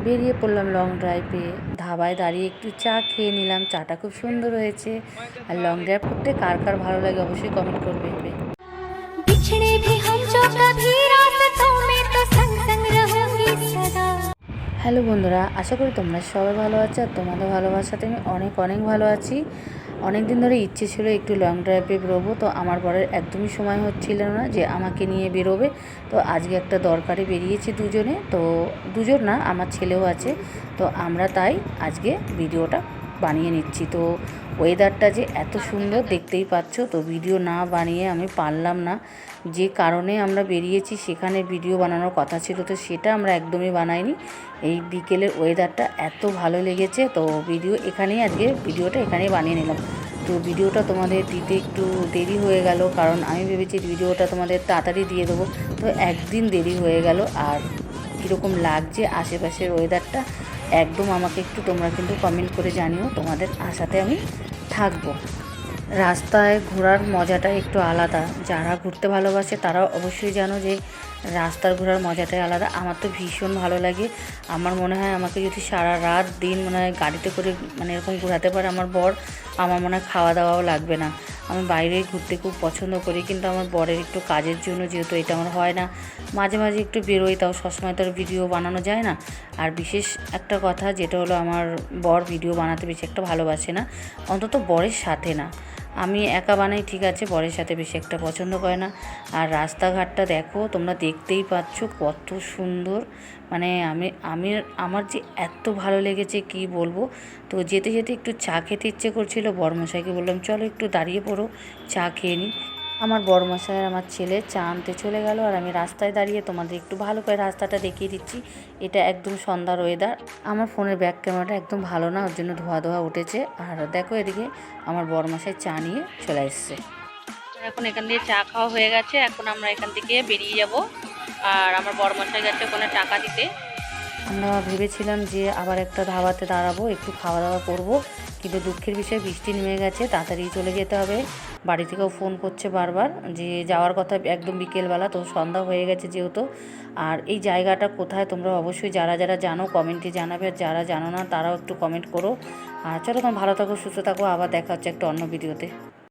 বেরিয়ে পড়লাম লং ড্রাইভে। ধাবায় দাঁড়িয়ে একটু চা খেয়ে নিলাম। চাটা খুব সুন্দর হয়েছে। আর লং ড্রাইভ করতে কার কার ভালো লাগে অবশ্যই কমেন্ট করবে। হ্যালো বন্ধুরা, আশা করি তোমরা সবাই ভালো আছো। আর তোমাদের ভালোবাসাতে আমি অনেক অনেক ভালো আছি। অনেক দিন ধরে ইচ্ছে ছিল একটু লং ড্রাইভে বেরোবো, তো আমার বরের একদমই সময় হচ্ছিল না যে আমাকে নিয়ে বেরোবে। তো আজকে একটা দরকারে বেরিয়েছি দুজনে, তো দুজন না, আমার ছেলেও আছে। তো আমরা তাই আজকে ভিডিওটা বানিয়ে নিচ্ছি। তো ওয়েদারটা যে এত সুন্দর দেখতেই পাচ্ছ, তো ভিডিও না বানিয়ে আমি পারলাম না। যে কারণে আমরা বেরিয়েছি সেখানে ভিডিও বানানোর কথা ছিল, তো সেটা আমরা একদমই বানাইনি। এই বিকেলের ওয়েদারটা এত ভালো লেগেছে, তো ভিডিওটা এখানেই বানিয়ে নিলাম। তো ভিডিওটা তোমাদের দিতে একটু দেরি হয়ে গেল, কারণ আমি ভেবেছি ভিডিওটা তোমাদের তাড়াতাড়ি দিয়ে দেবো, তো একদিন দেরি হয়ে গেল। আর কীরকম লাগছে আশেপাশের ওয়েদারটা একদম আমাকে একটু তোমরা কিন্তু কমেন্ট করে জানিও, তোমাদের আশাতে আমি থাকবো। রাস্তায় ঘোরার মজাটা একটু আলাদা। যারা ঘুরতে ভালোবাসে তারা অবশ্যই জানো যে রাস্তার ঘোরার মজাটাই আলাদা। আমার তো ভীষণ ভালো লাগে। আমার মনে হয় আমাকে যদি সারা রাত দিন গাড়িতে করে এরকম ঘোরাতে পারে আমার বর, আমার মনে হয় খাওয়া দাওয়াও লাগবে না। আমি বাইরে ঘুরতে খুব পছন্দ করি, কিন্তু আমার বরের একটু কাজের জন্য যেহেতু এটা আমার হয় না, মাঝে মাঝে একটু বেরোই, তাও সবসময় তো আর ভিডিও বানানো যায় না। আর বিশেষ একটা কথা যেটা হলো, আমার বর ভিডিও বানাতে বেশি একটা ভালোবাসে না, অন্তত বরের সাথে না। আমি একা বানাই ঠিক আছে, বরের সাথে বেশি একটা পছন্দ করে না। আর রাস্তাঘাটটা দেখো, তোমরা দেখতেই পাচ্ছ কত সুন্দর। আমার যে এত ভালো লেগেছে কি বলবো। তো যেতে যেতে একটু চা খেতে ইচ্ছে করছিল, বরমশাইকে বললাম চলো একটু দাঁড়িয়ে পড়ো, চা খেয়ে নিই। আমার বরমশাই আর আমার ছেলে চা আনতে চলে গেল, আর আমি রাস্তায় দাঁড়িয়ে তোমাদের একটু ভালো করে রাস্তাটা দেখিয়ে দিচ্ছি। এটা একদম সন্ধ্যার ওয়েদার। আমার ফোনের ব্যাক ক্যামেরাটা একদম ভালো না, ওর জন্য ধোয়া ধোয়া উঠেছে। আর দেখো এদিকে আমার বরমশাই চা নিয়ে চলে এসছে। এখন এখান দিয়ে চা খাওয়া হয়ে গেছে, এখন আমরা এখান থেকে বেরিয়ে যাব। আর আমার বরমশাই গেছে ওখানে টাকা দিতে। আমরা ভেবেছিলাম যে আবার একটা ধাবাতে দাঁড়াবো, একটু খাওয়া দাওয়া করব, কিন্তু দুঃখের বিষয় বৃষ্টি নেমে গেছে, তাড়াতাড়ি চলে যেতে হবে। বাড়ি থেকেও ফোন করছে বারবার যে যাওয়ার কথা একদম বিকেলবেলা, তো সন্ধ্যা হয়ে গেছে যেহেতু। আর এই জায়গাটা কোথায় তোমরা অবশ্যই যারা যারা জানো কমেন্টে জানাবে, আর যারা জানো না তারাও একটু কমেন্ট করো। আর চলো, তোমরা ভালো থাকো, সুস্থ থাকো, আবার দেখা হচ্ছে একটা অন্য ভিডিওতে।